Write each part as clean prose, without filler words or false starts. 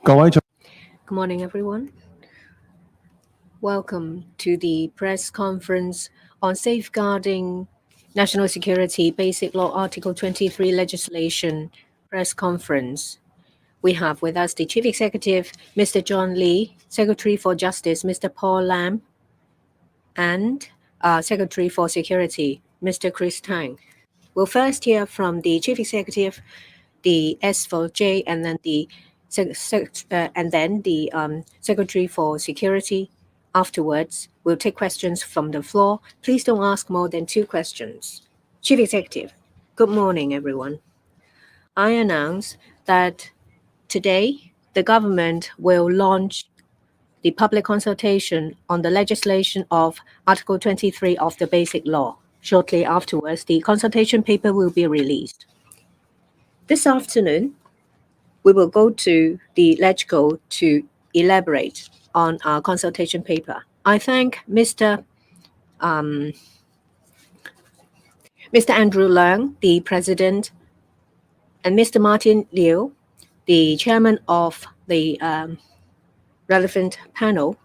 Good morning, everyone. Welcome to the press conference on safeguarding national security Basic Law Article 23 legislation press conference. We have with us the Chief Executive, Mr. John Lee, Secretary for Justice, Mr. Paul Lam, and Secretary for Security, Mr. Chris Tang. We'll first hear from the Chief Executive, the S for J, and then the Secretary for Security. Afterwards, we'll take questions from the floor. Please don't ask more than 2 questions. Chief Executive, good morning, everyone. I announce that today the government will launch the public consultation on the legislation of Article 23 of the Basic Law. Shortly afterwards, the consultation paper will be released. This afternoon, we will go to the LegCo to elaborate on our consultation paper. I thank Mr. Andrew Leung, the President, and Mr. Martin Liu, the Chairman of the relevant panel,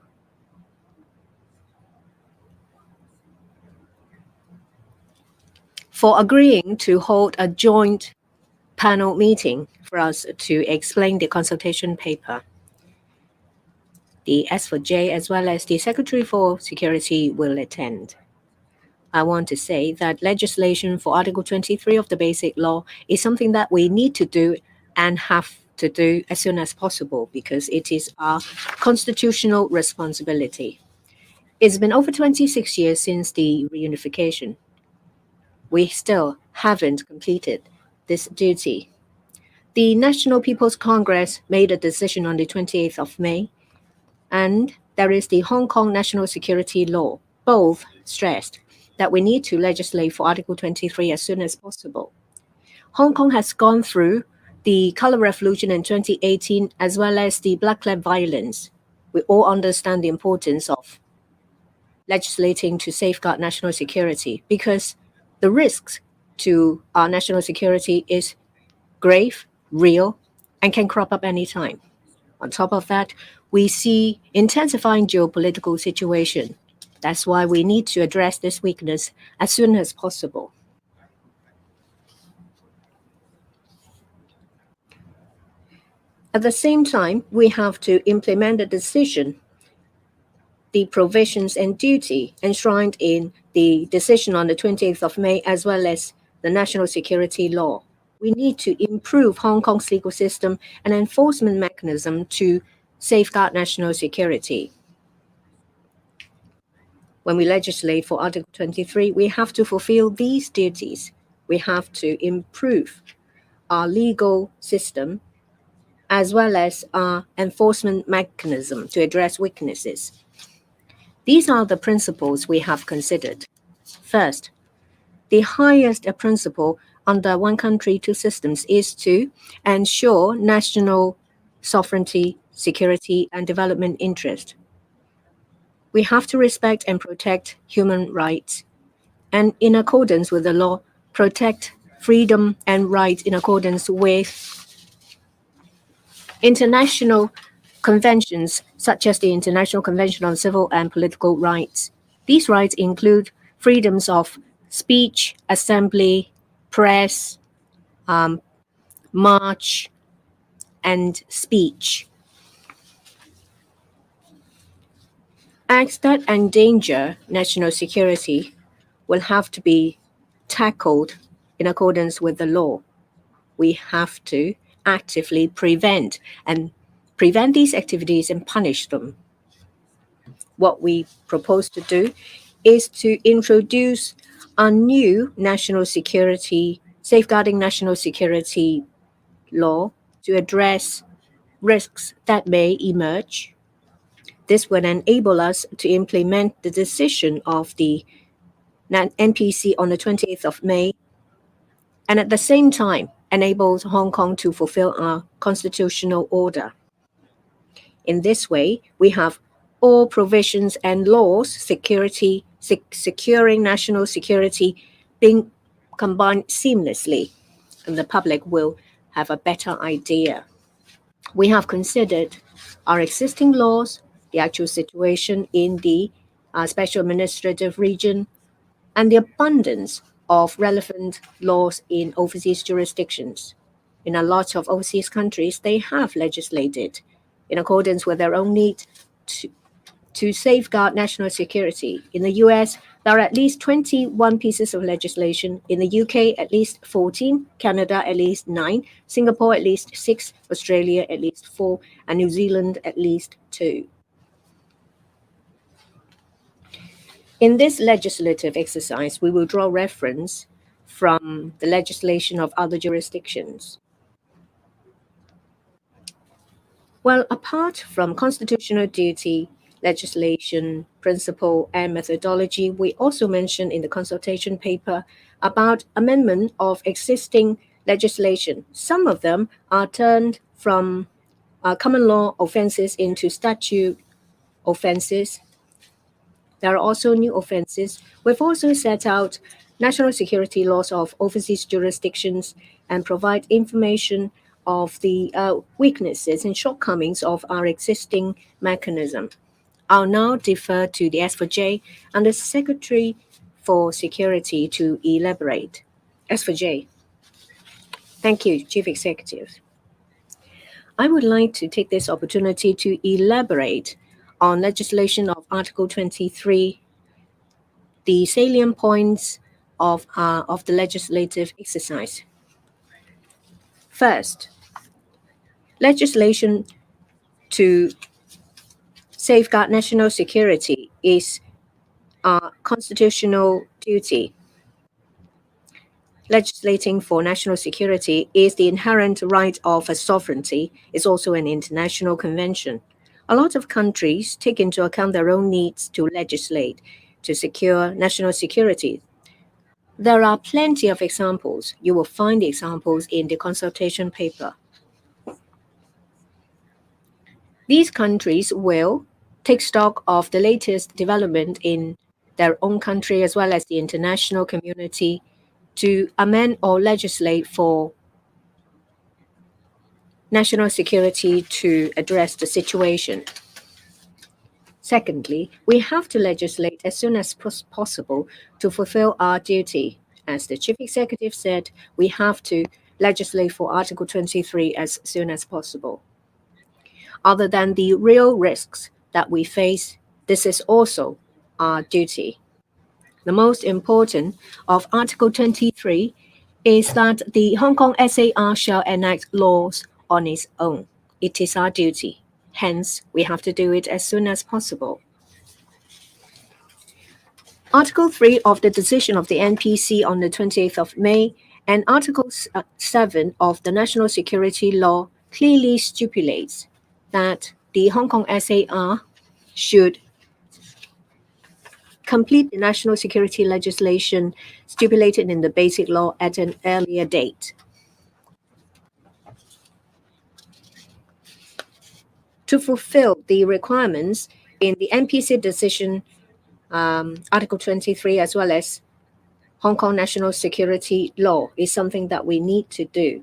for agreeing to hold a joint panel meeting for us to explain the consultation paper. The S for J as well as the Secretary for Security will attend. I want to say that legislation for Article 23 of the Basic Law is something that we need to do and have to do as soon as possible because it is our constitutional responsibility. It's been over 26 years since the reunification. We still haven't completed this duty. The National People's Congress made a decision on the 28th of May, and there is the Hong Kong National Security Law. Both stressed that we need to legislate for Article 23 as soon as possible. Hong Kong has gone through the Colour Revolution in 2018 as well as the Black Lab violence. We all understand the importance of legislating to safeguard national security because the risks to our national security is grave, real, and can crop up anytime. On top of that, we see intensifying geopolitical situation. That's why we need to address this weakness as soon as possible. At the same time, we have to implement the decision, the provisions and duty enshrined in the decision on the 20th of May as well as the National Security Law. We need to improve Hong Kong's legal system and enforcement mechanism to safeguard national security. When we legislate for Article 23, we have to fulfill these duties. We have to improve our legal system as well as our enforcement mechanism to address weaknesses. These are the principles we have considered. First, the highest principle under one country, two systems is to ensure national sovereignty, security, and development interest. We have to respect and protect human rights, and in accordance with the law, protect freedom and rights in accordance with international conventions such as the International Convention on Civil and Political Rights. These rights include freedoms of speech, assembly, press, march, and speech. Acts that endanger national security will have to be tackled in accordance with the law. We have to actively prevent these activities and punish them. What we propose to do is to introduce a new national security, safeguarding national security law to address risks that may emerge. This will enable us to implement the decision of the NPC on the 20th of May, and at the same time enables Hong Kong to fulfill our constitutional order. In this way, we have all provisions and laws securing national security being combined seamlessly, and the public will have a better idea. We have considered our existing laws, the actual situation in the special administrative region, and the abundance of relevant laws in overseas jurisdictions. In a lot of overseas countries, they have legislated in accordance with their own need to, to safeguard national security. In the US, there are at least 21 pieces of legislation. In the UK, at least 14. Canada, at least 9. Singapore, at least 6. Australia, at least 4. And New Zealand, at least 2. In this legislative exercise, we will draw reference from the legislation of other jurisdictions. Well, apart from constitutional duty, legislation, principle, and methodology, we also mentioned in the consultation paper about amendment of existing legislation. Some of them are turned from common law offenses into statute offenses. There are also new offenses. We've also set out national security laws of overseas jurisdictions and provide information of the weaknesses and shortcomings of our existing mechanism. I'll now defer to the S4J and the Secretary for Security to elaborate. S4J. Thank you, Chief Executive. I would like to take this opportunity to elaborate on legislation of Article 23, the salient points of the legislative exercise. First, legislation to safeguard national security is a constitutional duty. Legislating for national security is the inherent right of a sovereignty. It's also an international convention. A lot of countries take into account their own needs to legislate to secure national security. There are plenty of examples. You will find the examples in the consultation paper. These countries will take stock of the latest development in their own country as well as the international community to amend or legislate for national security to address the situation. Secondly, we have to legislate as soon as possible to fulfill our duty. As the Chief Executive said, we have to legislate for Article 23 as soon as possible. Other than the real risks that we face, this is also our duty. The most important of Article 23 is that the Hong Kong SAR shall enact laws on its own. It is our duty. Hence, we have to do it as soon as possible. Article 3 of the decision of the NPC on the 28th of May and Article 7 of the National Security Law clearly stipulates that the Hong Kong SAR should complete the national security legislation stipulated in the Basic Law at an earlier date. To fulfill the requirements in the NPC decision, Article 23, as well as Hong Kong national security law, is something that we need to do.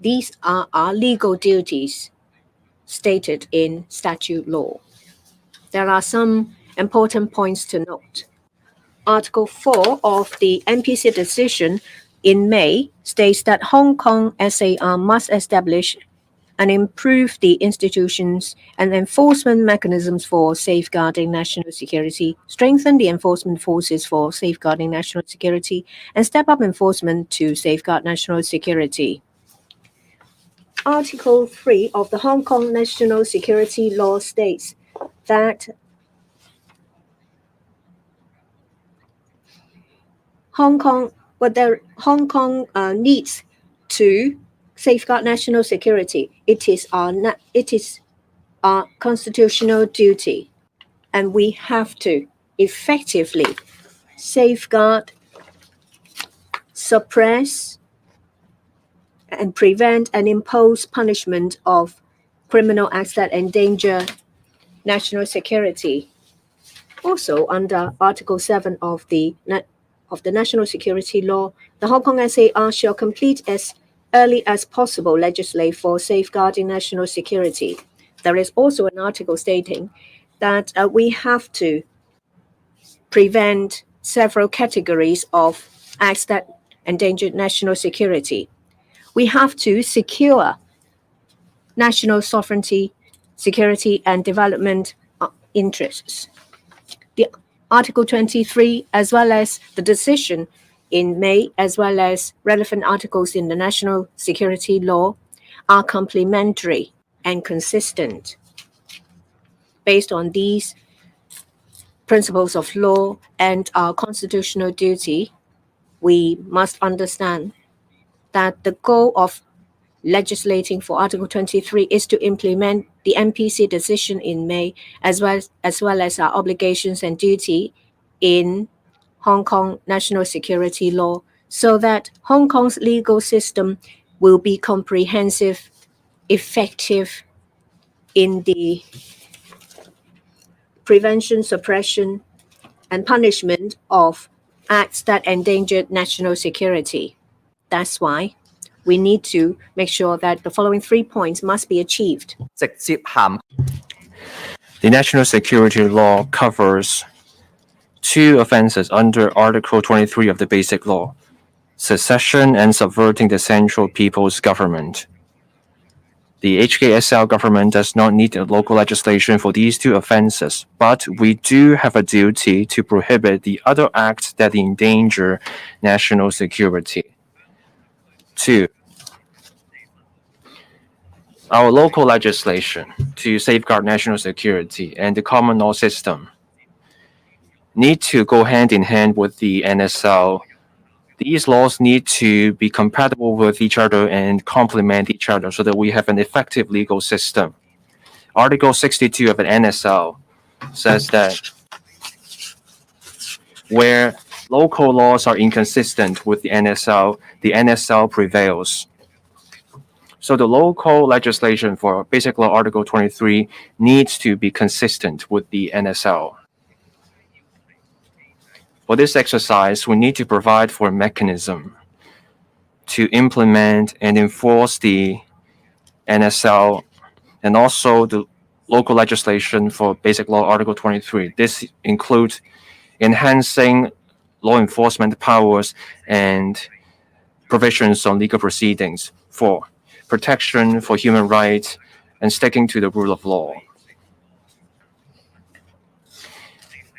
These are our legal duties stated in statute law. There are some important points to note. Article 4 of the NPC decision in May states that Hong Kong SAR must establish and improve the institutions and enforcement mechanisms for safeguarding national security, strengthen the enforcement forces for safeguarding national security, and step up enforcement to safeguard national security. Article 3 of the Hong Kong National Security Law states that Hong Kong needs to safeguard national security. It is our constitutional duty, and we have to effectively safeguard, suppress, and prevent and impose punishment of criminal acts that endanger national security. Also, under Article 7 of the National Security Law, the Hong Kong SAR shall complete as early as possible legislate for safeguarding national security. There is also an article stating that we have to prevent several categories of acts that endanger national security. We have to secure national sovereignty, security, and development interests. The Article 23, as well as the decision in May, as well as relevant articles in the national security law, are complementary and consistent. Based on these principles of law and our constitutional duty, we must understand that the goal of legislating for Article 23 is to implement the MPC decision in May, as well as our obligations and duty in Hong Kong national security law, so that Hong Kong's legal system will be comprehensive, effective in the prevention, suppression, and punishment of acts that endanger national security. That's why we need to make sure that the following 3 points must be achieved. The national security law covers 2 offenses under Article 23 of the Basic Law: secession and subverting the central people's government. The HKSL government does not need a local legislation for these 2 offenses, but we do have a duty to prohibit the other acts that endanger national security. 2. Our local legislation to safeguard national security and the common law system need to go hand in hand with the NSL. These laws need to be compatible with each other and complement each other so that we have an effective legal system. Article 62 of the NSL says that where local laws are inconsistent with the NSL prevails. So the local legislation for Basic Law Article 23 needs to be consistent with the NSL. For this exercise, we need to provide for a mechanism to implement and enforce the NSL and also the local legislation for Basic Law Article 23. This includes enhancing law enforcement powers and provisions on legal proceedings for protection for human rights and sticking to the rule of law.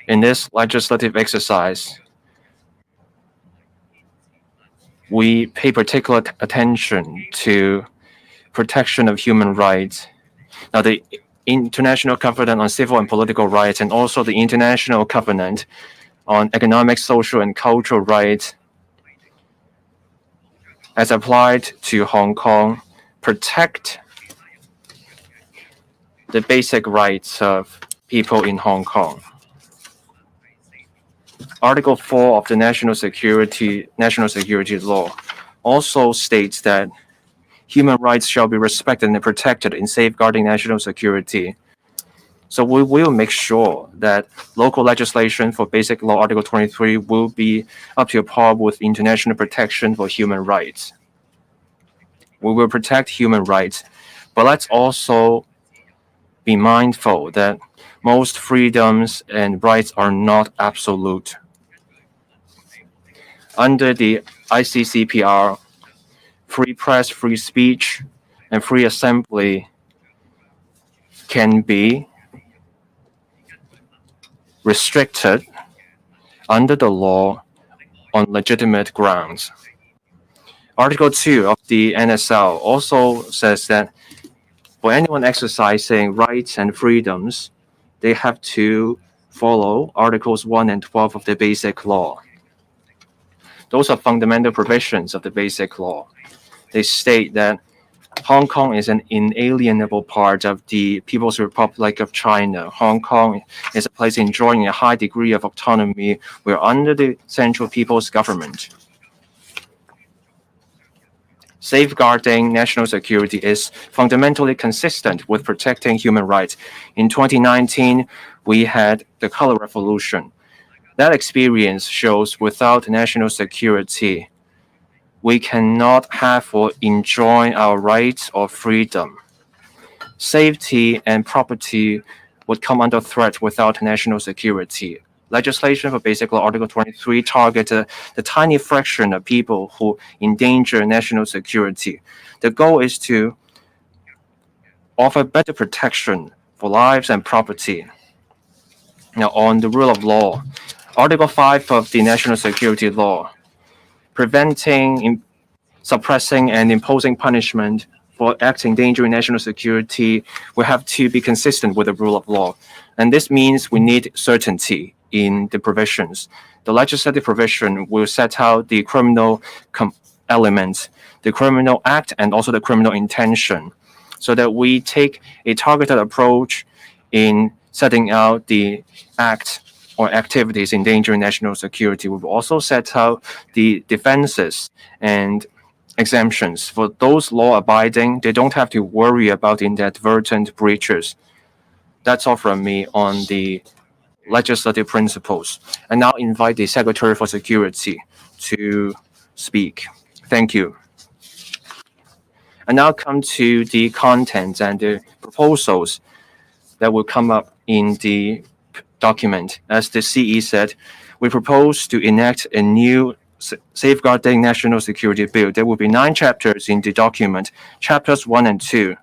In this legislative exercise, we pay particular attention to protection of human rights. Now, the International Covenant on Civil and Political Rights and also the International Covenant on Economic, Social, and Cultural Rights, as applied to Hong Kong, protect the basic rights of people in Hong Kong. Article 4 of the National Security Law also states that human rights shall be respected and protected in safeguarding national security. So we will make sure that local legislation for Basic Law Article 23 will be up to par with international protection for human rights. We will protect human rights, but let's also be mindful that most freedoms and rights are not absolute. Under the ICCPR, free press, free speech, and free assembly can be restricted under the law on legitimate grounds. Article 2 of the NSL also says that for anyone exercising rights and freedoms, they have to follow Articles 1 and 12 of the Basic Law. Those are fundamental provisions of the Basic Law. They state that Hong Kong is an inalienable part of the People's Republic of China. Hong Kong is a place enjoying a high degree of autonomy. We're under the central people's government. safeguarding national security is fundamentally consistent with protecting human rights. In 2019, we had the Color Revolution. That experience shows without national security, we cannot have or enjoy our rights or freedom. Safety and property would come under threat without national security. Legislation for Basic Law Article 23 targeted the tiny fraction of people who endanger national security. The goal is to offer better protection for lives and property. Now, on the rule of law, Article 5 of the National Security Law, preventing, suppressing, and imposing punishment for acts endangering national security will have to be consistent with the rule of law. And this means we need certainty in the provisions. The legislative provision will set out the criminal elements, the criminal act, and also the criminal intention, so that we take a targeted approach in setting out the act or activities endangering national security. We've also set out the defenses and exemptions. For those law-abiding, they don't have to worry about inadvertent breaches. That's all from me on the legislative principles. And now invite the Secretary for Security to speak. Thank you. And now come to the contents and the proposals that will come up in the document. As the CE said, we propose to enact a new Safeguarding National Security Bill. There will be 9 chapters in the document. Chapters 1 and 2,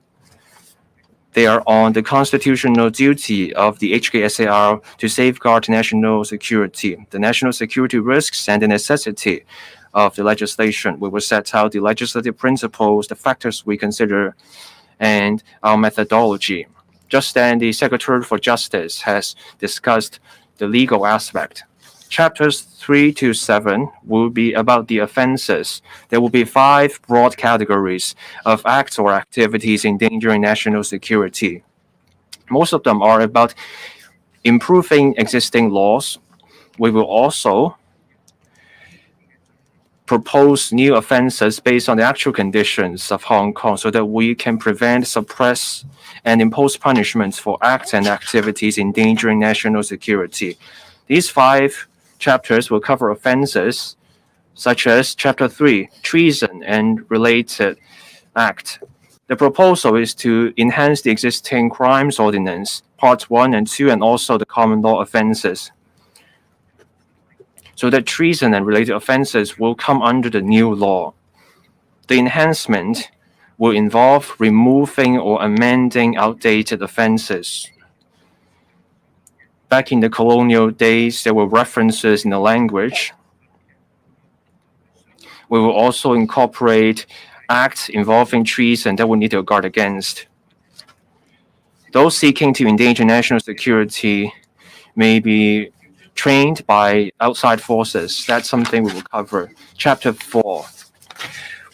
they are on the constitutional duty of the HKSAR to safeguard national security, the national security risks, and the necessity of the legislation. We will set out the legislative principles, the factors we consider, and our methodology. Just then, the Secretary for Justice has discussed the legal aspect. Chapters 3 to 7 will be about the offenses. There will be 5 broad categories of acts or activities endangering national security. Most of them are about improving existing laws. We will also propose new offenses based on the actual conditions of Hong Kong so that we can prevent, suppress, and impose punishments for acts and activities endangering national security. These 5 chapters will cover offenses such as Chapter 3, treason and related act. The proposal is to enhance the existing crimes ordinance, Parts 1 and 2, and also the common law offenses, so that treason and related offenses will come under the new law. The enhancement will involve removing or amending outdated offenses. Back in the colonial days, there were references in the language. We will also incorporate acts involving treason that we need to guard against. Those seeking to endanger national security may be trained by outside forces. That's something we will cover. Chapter 4.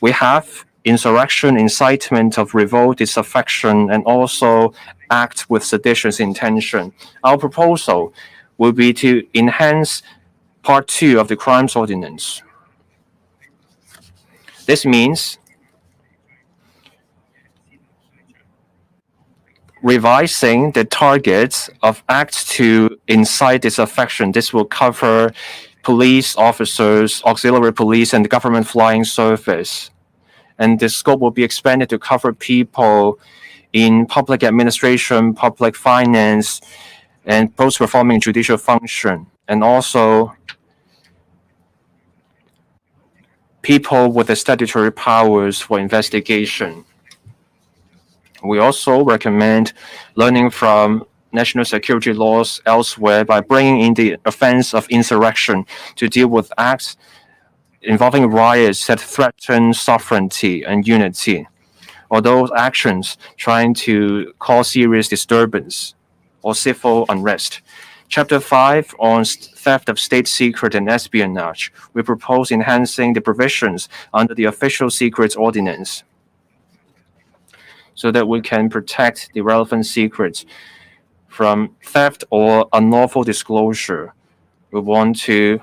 We have insurrection, incitement of revolt, disaffection, and also act with seditious intention. Our proposal will be to enhance Part 2 of the Crimes Ordinance. This means revising the targets of acts to incite disaffection. This will cover police officers, auxiliary police, and the government flying service. And the scope will be expanded to cover people in public administration, public finance, and those performing judicial function, and also people with the statutory powers for investigation. We also recommend learning from national security laws elsewhere by bringing in the offense of insurrection to deal with acts involving riots that threaten sovereignty and unity, or those actions trying to cause serious disturbance or civil unrest. Chapter 5 on theft of state secret and espionage. We propose enhancing the provisions under the Official Secrets Ordinance so that we can protect the relevant secrets from theft or unlawful disclosure. We want to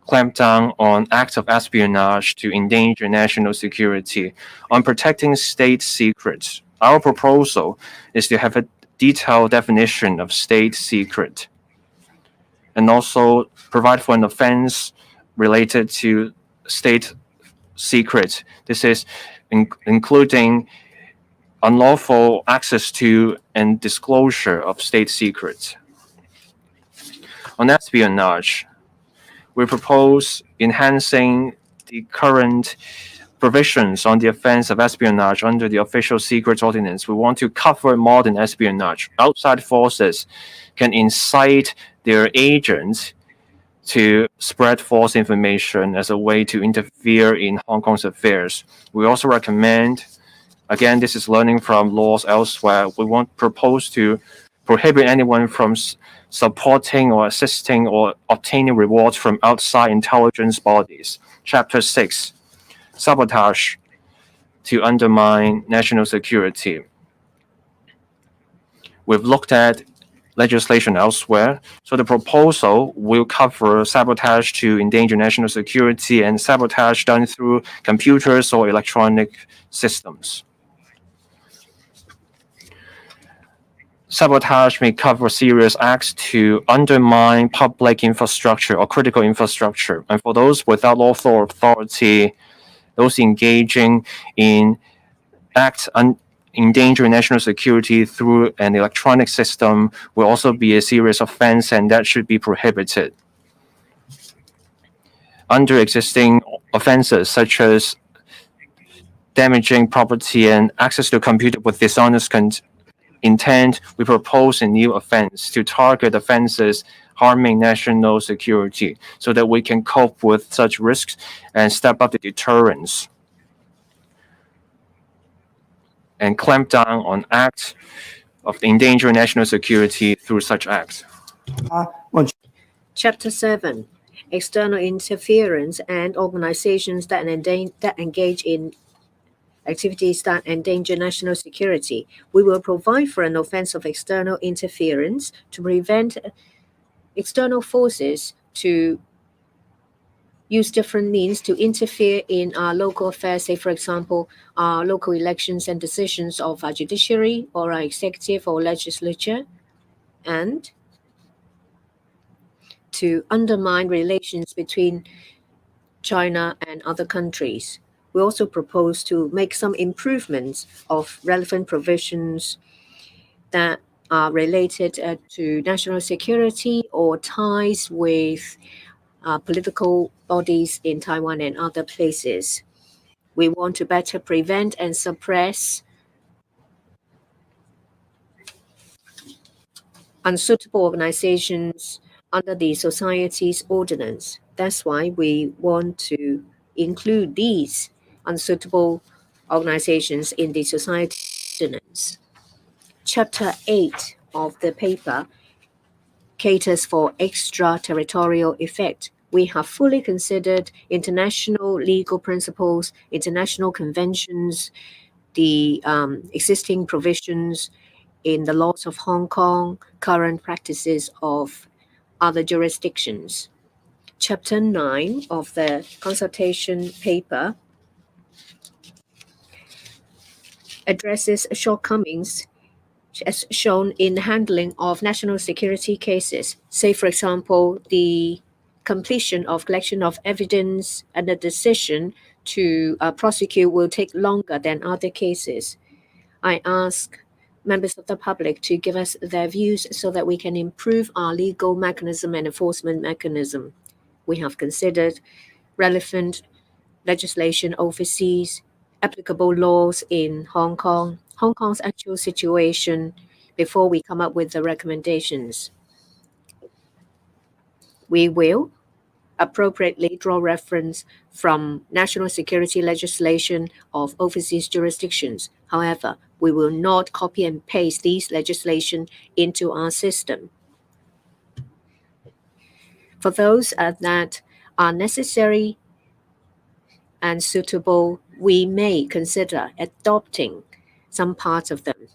clamp down on acts of espionage to endanger national security, on protecting state secrets. Our proposal is to have a detailed definition of state secret and also provide for an offense related to state secret. This is including unlawful access to and disclosure of state secrets. On espionage, we propose enhancing the current provisions on the offense of espionage under the Official Secrets Ordinance. We want to cover modern espionage. Outside forces can incite their agents to spread false information as a way to interfere in Hong Kong's affairs. We also recommend, again, this is learning from laws elsewhere, we want propose to prohibit anyone from supporting or assisting or obtaining rewards from outside intelligence bodies. Chapter 6, sabotage to undermine national security. We've looked at legislation elsewhere, so the proposal will cover sabotage to endanger national security and sabotage done through computers or electronic systems. Sabotage may cover serious acts to undermine public infrastructure or critical infrastructure. And for those without lawful authority, those engaging in acts endangering national security through an electronic system will also be a serious offense, and that should be prohibited. Under existing offenses such as damaging property and access to a computer with dishonest intent, we propose a new offense to target offenses harming national security so that we can cope with such risks and step up the deterrence and clamp down on acts of endangering national security through such acts. Chapter 7, External Interference and Organizations that engage in activities that endanger national security. We will provide for an offense of external interference to prevent external forces to use different means to interfere in our local affairs, say, for example, our local elections and decisions of our judiciary or our executive or legislature, and to undermine relations between China and other countries. We also propose to make some improvements of relevant provisions that are related to national security or ties with political bodies in Taiwan and other places. We want to better prevent and suppress unsuitable organizations under the society's ordinance. That's why we want to include these unsuitable organizations in the society's ordinance. Chapter 8 of the paper caters for extraterritorial effect. We have fully considered international legal principles, international conventions, the existing provisions in the laws of Hong Kong, current practices of other jurisdictions. Chapter 9 of the consultation paper addresses shortcomings as shown in the handling of national security cases. Say, for example, the completion of collection of evidence and the decision to prosecute will take longer than other cases. I ask members of the public to give us their views so that we can improve our legal mechanism and enforcement mechanism. We have considered relevant legislation overseas, applicable laws in Hong Kong, Hong Kong's actual situation before we come up with the recommendations. We will appropriately draw reference from national security legislation of overseas jurisdictions. However, we will not copy and paste these legislation into our system. For those that are necessary and suitable, we may consider adopting some parts of them.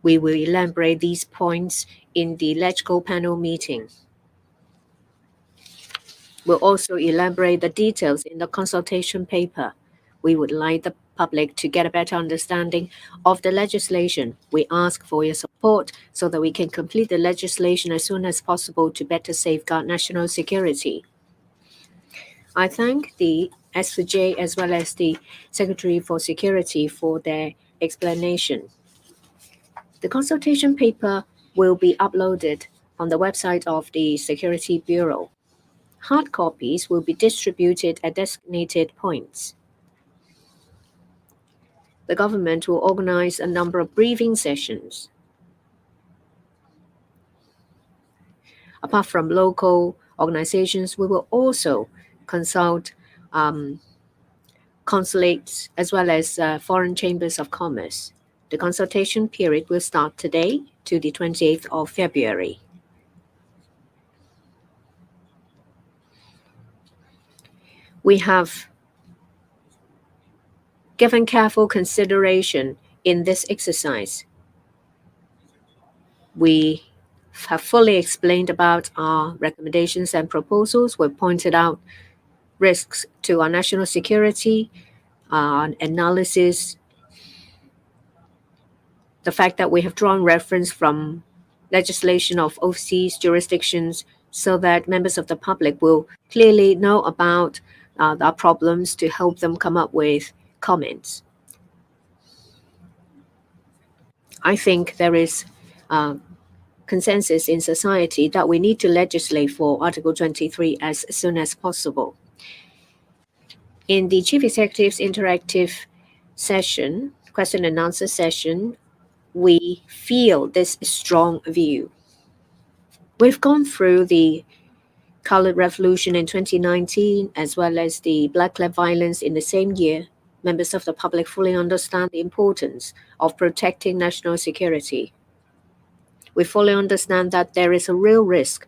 We will elaborate these points in the legislative panel meeting. We'll also elaborate the details in the consultation paper. We would like the public to get a better understanding of the legislation. We ask for your support so that we can complete the legislation as soon as possible to better safeguard national security. I thank the SFJ as well as the Secretary for Security for their explanation. The consultation paper will be uploaded on the website of the Security Bureau. Hard copies will be distributed at designated points. The government will organize a number of briefing sessions. Apart from local organizations, we will also consult consulates as well as foreign chambers of commerce. The consultation period will start today to the 28th of February. We have given careful consideration in this exercise. We have fully explained about our recommendations and proposals. We pointed out risks to our national security, analysis, the fact that we have drawn reference from legislation of overseas jurisdictions so that members of the public will clearly know about our problems to help them come up with comments. I think there is consensus in society that we need to legislate for Article 23 as soon as possible. In the Chief Executive's interactive session, question and answer session, we feel this strong view. We've gone through the Colored Revolution in 2019 as well as the Black Lab violence in the same year. Members of the public fully understand the importance of protecting national security. We fully understand that there is a real risk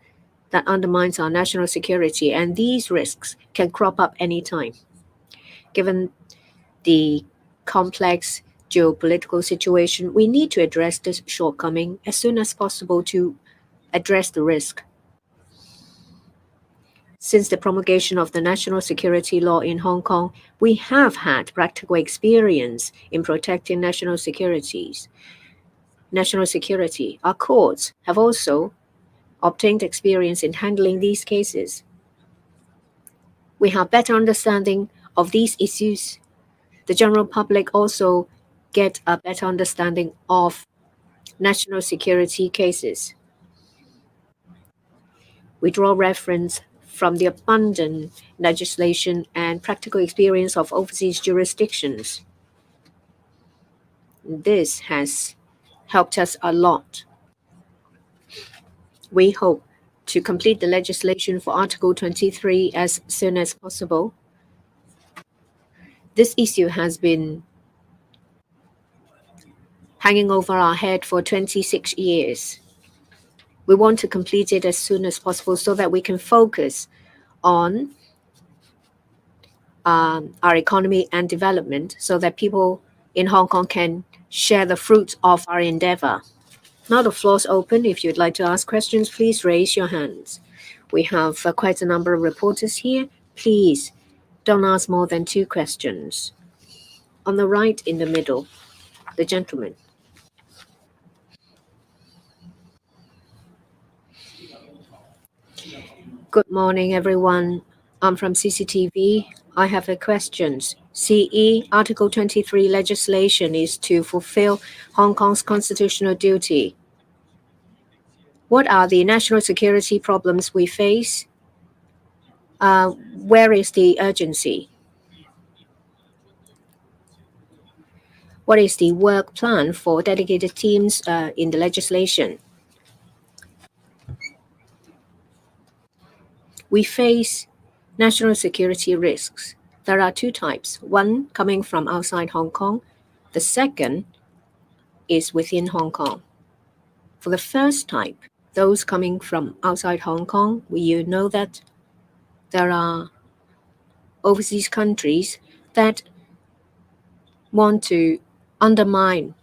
that undermines our national security, and these risks can crop up anytime. Given the complex geopolitical situation, we need to address this shortcoming as soon as possible to address the risk. Since the promulgation of the national security law in Hong Kong, we have had practical experience in protecting national security. Our courts have also obtained experience in handling these cases. We have better understanding of these issues. The general public also get a better understanding of national security cases. We draw reference from the abundant legislation and practical experience of overseas jurisdictions. This has helped us a lot. We hope to complete the legislation for Article 23 as soon as possible. This issue has been hanging over our head for 26 years. We want to complete it as soon as possible so that we can focus on our economy and development so that people in Hong Kong can share the fruits of our endeavor. Now the floor is open. If you'd like to ask questions, please raise your hands. We have quite a number of reporters here. Please don't ask more than 2 questions. On the right in the middle, the gentleman. Good morning, everyone. I'm from CCTV. I have a question. CE Article 23 legislation is to fulfill Hong Kong's constitutional duty. What are the national security problems we face? Where is the urgency? What is the work plan for dedicated teams in the legislation? We face national security risks. There are 2 types. One coming from outside Hong Kong. The second is within Hong Kong. For the first type, those coming from outside Hong Kong, you know that there are overseas countries that want to undermine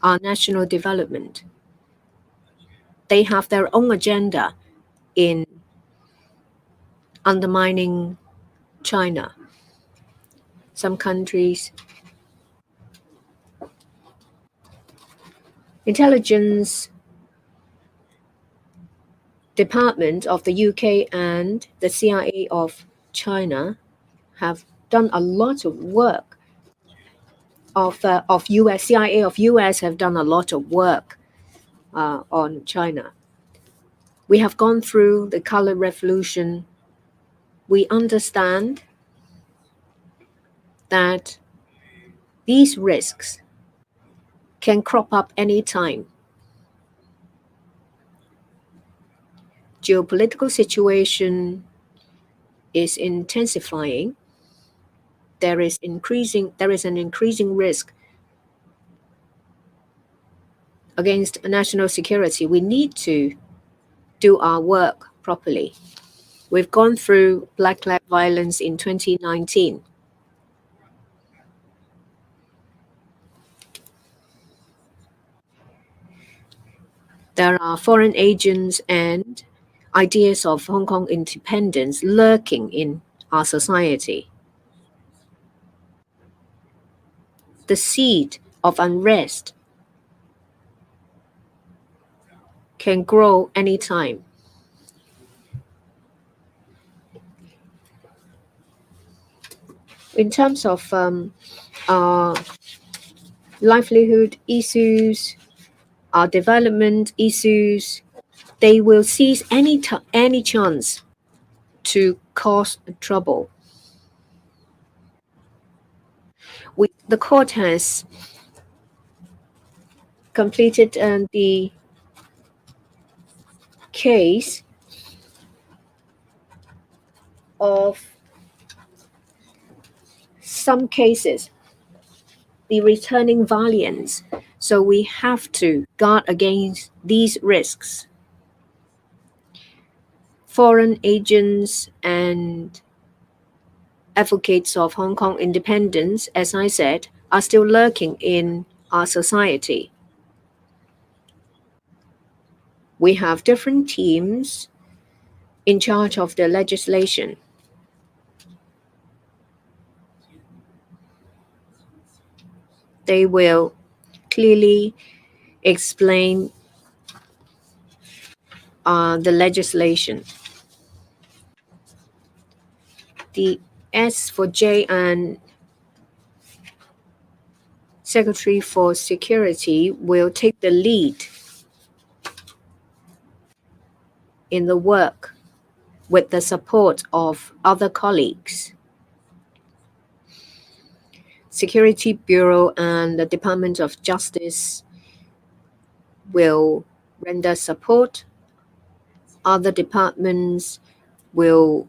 our national development. They have their own agenda in undermining China. Some countries' intelligence department of the UK and the CIA of China have done a lot of work. Of US CIA of US have done a lot of work on China. We have gone through the color revolution. We understand that these risks can crop up anytime. Geopolitical situation is intensifying. There is an increasing risk against national security. We need to do our work properly. We've gone through Black Flag violence in 2019. There are foreign agents and ideas of Hong Kong independence lurking in our society. The seed of unrest can grow anytime. In terms of our livelihood issues, our development issues, they will seize any chance to cause trouble. The court has completed the case of some cases, the returning valiants. So we have to guard against these risks. Foreign agents and advocates of Hong Kong independence, as I said, are still lurking in our society. We have different teams in charge of the legislation. They will clearly explain the legislation. The S for J and Secretary for Security will take the lead in the work with the support of other colleagues. Security Bureau and the Department of Justice will render support. Other departments will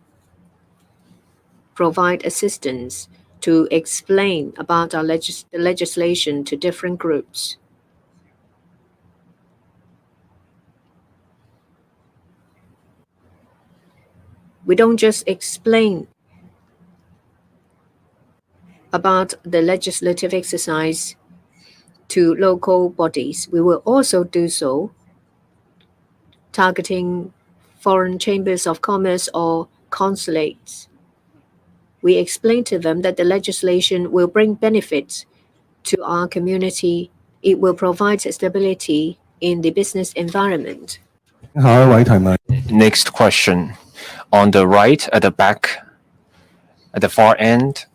provide assistance to explain about our legislation to different groups. We don't just explain about the legislative exercise to local bodies. We will also do so targeting foreign chambers of commerce or consulates. We explain to them that the legislation will bring benefits to our community. It will provide stability in the business environment. Next question. On the right, at the back, at the far end.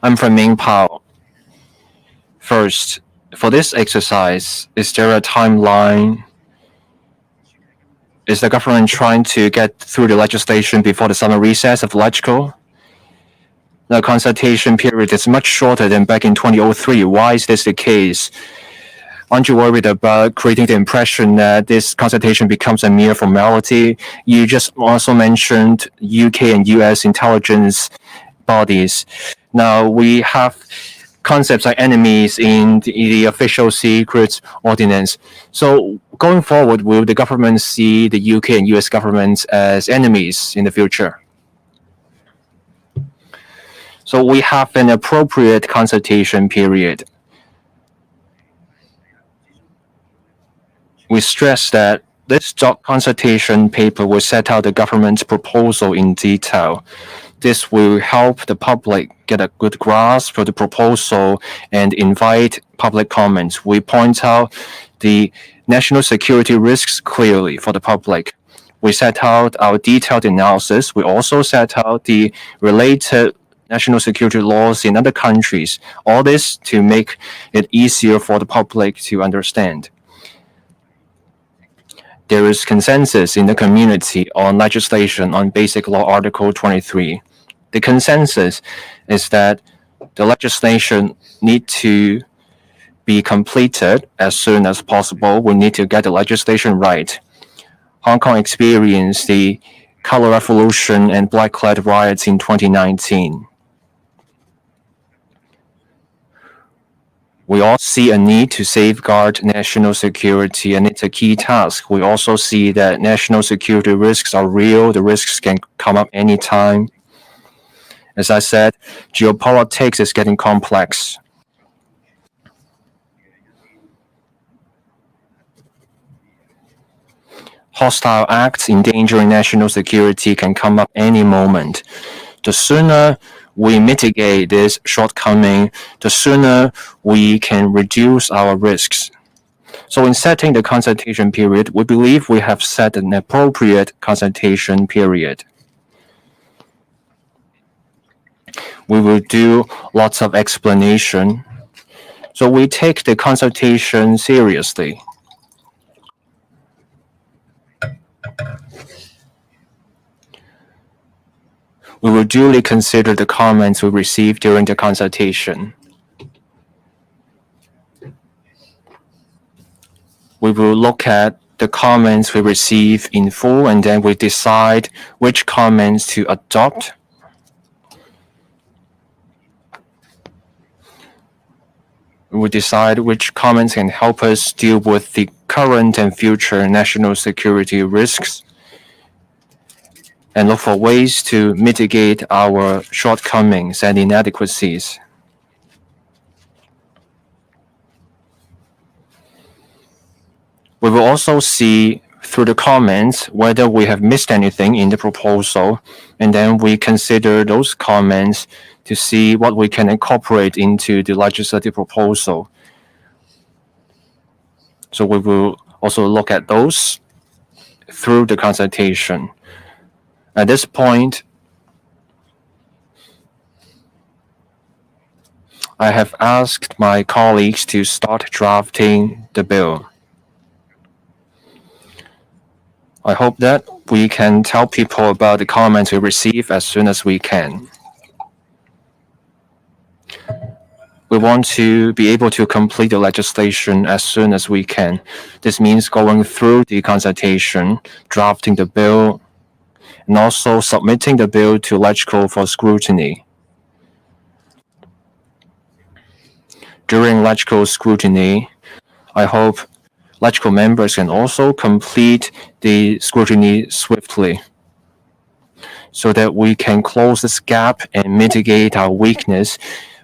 I'm from Ming Pao. First, for this exercise, is there a timeline? Is the government trying to get through the legislation before the summer recess of LegCo? The consultation period is much shorter than back in 2003. Why is this the case? Aren't you worried about creating the impression that this consultation becomes a mere formality? You just also mentioned UK and US intelligence bodies. Now we have concepts like enemies in the official secrets ordinance. So going forward, will the government see the UK and US governments as enemies in the future? So we have an appropriate consultation period. We stress that This consultation paper will set out the government's proposal in detail. This will help the public get a good grasp of the proposal and invite public comments. We point out the national security risks clearly for the public. We set out our detailed analysis. We also set out the related national security laws in other countries. All this to make it easier for the public to understand. There is consensus in the community on legislation on Basic Law Article 23. The consensus is that the legislation need to be completed as soon as possible. We need to get the legislation right. Hong Kong experienced the Color Revolution and Black-clad riots in 2019. We all see a need to safeguard national security, and it's a key task. We also see that national security risks are real. The risks can come up anytime. As I said, geopolitics is getting complex. Hostile acts endangering national security can come up any moment. The sooner we mitigate this shortcoming, the sooner we can reduce our risks. So in setting the consultation period, we believe we have set an appropriate consultation period. We will do lots of explanation. So we take the consultation seriously. We will duly consider the comments we received during the consultation. We will look at the comments we receive in full, and then we decide which comments to adopt. We will decide which comments can help us deal with the current and future national security risks, and look for ways to mitigate our shortcomings and inadequacies. We will also see through the comments whether we have missed anything in the proposal, and then we consider those comments to see what we can incorporate into the legislative proposal. So we will also look at those through the consultation. At this point, I have asked my colleagues to start drafting the bill. I hope that we can tell people about the comments we receive as soon as we can. We want to be able to complete the legislation as soon as we can. This means going through the consultation, drafting the bill, and also submitting the bill to LegCo for scrutiny. During LegCo scrutiny, I hope LegCo members can also complete the scrutiny swiftly, so that we can close this gap and mitigate our weakness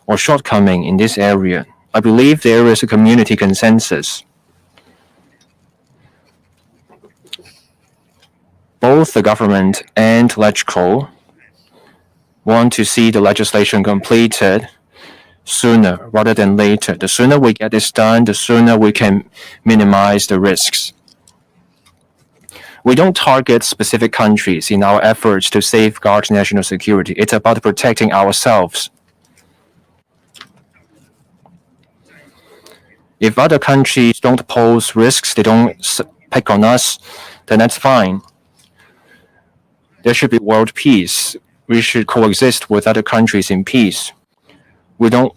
or shortcoming in this area. I believe there is a community consensus. Both the government and LegCo want to see the legislation completed sooner rather than later. The sooner we get this done, the sooner we can minimize the risks. We don't target specific countries in our efforts to safeguard national security. It's about protecting ourselves. If other countries don't pose risks, they don't pick on us, then that's fine. There should be world peace. We should coexist with other countries in peace. We don't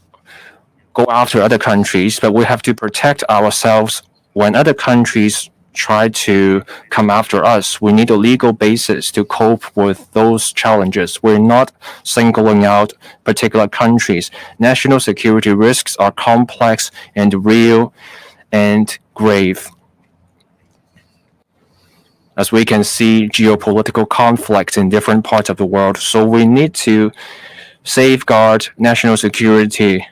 go after other countries, but we have to protect ourselves when other countries try to come after us. We need a legal basis to cope with those challenges. We're not singling out particular countries. National security risks are complex and real and grave. As we can see, geopolitical conflicts in different parts of the world. So we need to safeguard national security.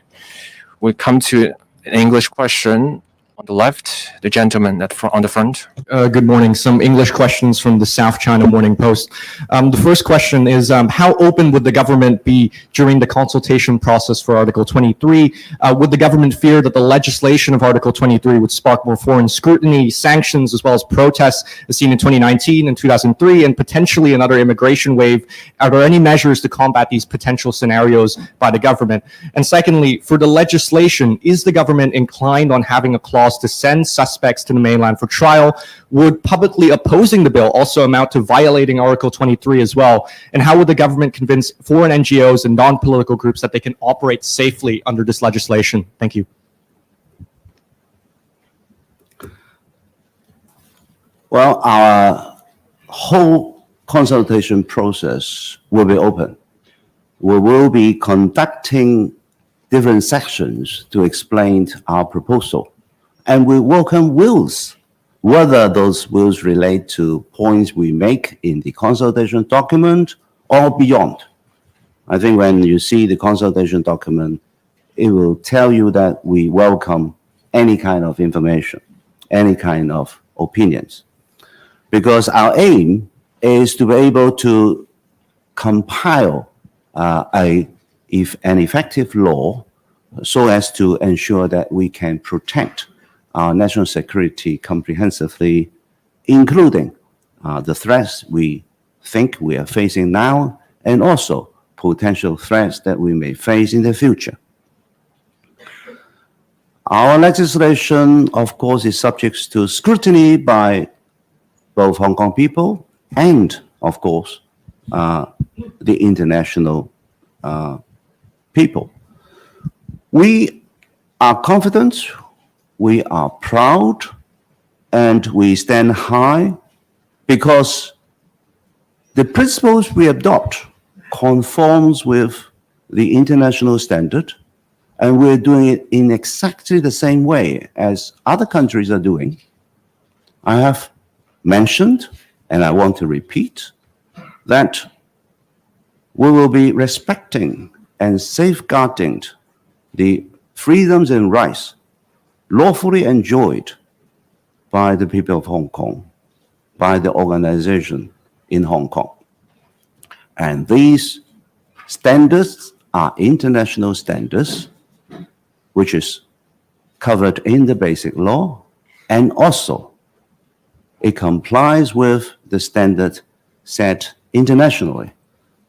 We come to an English question. On the left, the gentleman on the front. Good morning. Some English questions from the South China Morning Post. The first question is, how open would the government be during the consultation process for Article 23? Would the government fear that the legislation of Article 23 would spark more foreign scrutiny, sanctions, as well as protests as seen in 2019 and 2003, and potentially another immigration wave? Are there any measures to combat these potential scenarios by the government? And secondly, for the legislation, is the government inclined on having a clause to send suspects to the mainland for trial? Would publicly opposing the bill also amount to violating Article 23 as well? And how would the government convince foreign NGOs and non-political groups that they can operate safely under this legislation? Thank you. Well, our whole consultation process will be open. We will be conducting different sections to explain our proposal. And we welcome wills, whether those wills relate to points we make in the consultation document or beyond. I think when you see the consultation document, it will tell you that we welcome any kind of information, any kind of opinions. Because our aim is to be able to compile an effective law so as to ensure that we can protect our national security comprehensively, including the threats we think we are facing now, and also potential threats that we may face in the future. Our legislation, of course, is subject to scrutiny by both Hong Kong people and, of course, the international people. We are confident, we are proud, and we stand high because the principles we adopt conforms with the international standard, and we're doing it in exactly the same way as other countries are doing. I have mentioned, and I want to repeat, that we will be respecting and safeguarding the freedoms and rights lawfully enjoyed by the people of Hong Kong, by the organization in Hong Kong. And these standards are international standards, which is covered in the Basic Law, and also it complies with the standard set internationally,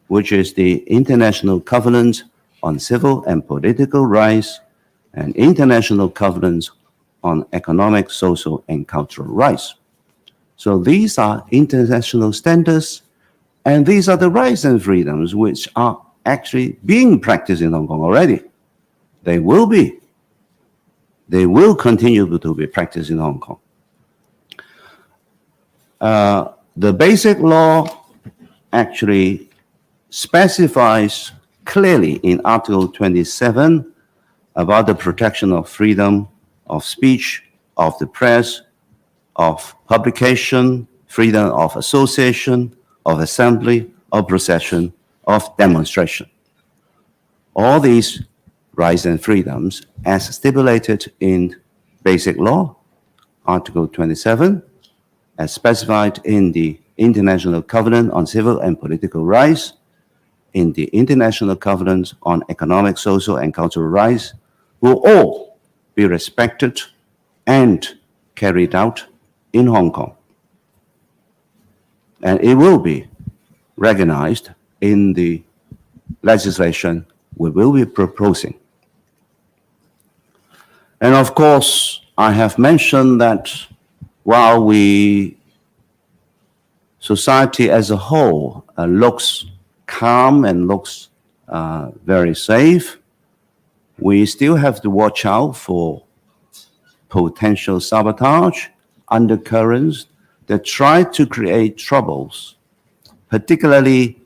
which is the International Covenant on Civil and Political Rights and International Covenant on Economic, Social, and Cultural Rights. So these are international standards, and these are the rights and freedoms which are actually being practiced in Hong Kong already. They will be. They will continue to be practiced in Hong Kong. The Basic Law actually specifies clearly in Article 27 about the protection of freedom of speech, of the press, of publication, freedom of association, of assembly, of procession, of demonstration. All these rights and freedoms, as stipulated in Basic Law, Article 27, as specified in the International Covenant on Civil and Political Rights, in the International Covenant on Economic, Social, and Cultural Rights, will all be respected and carried out in Hong Kong. And it will be recognized in the legislation we will be proposing. And of course, I have mentioned that while society as a whole looks calm and looks very safe, we still have to watch out for potential sabotage, undercurrents that try to create troubles, particularly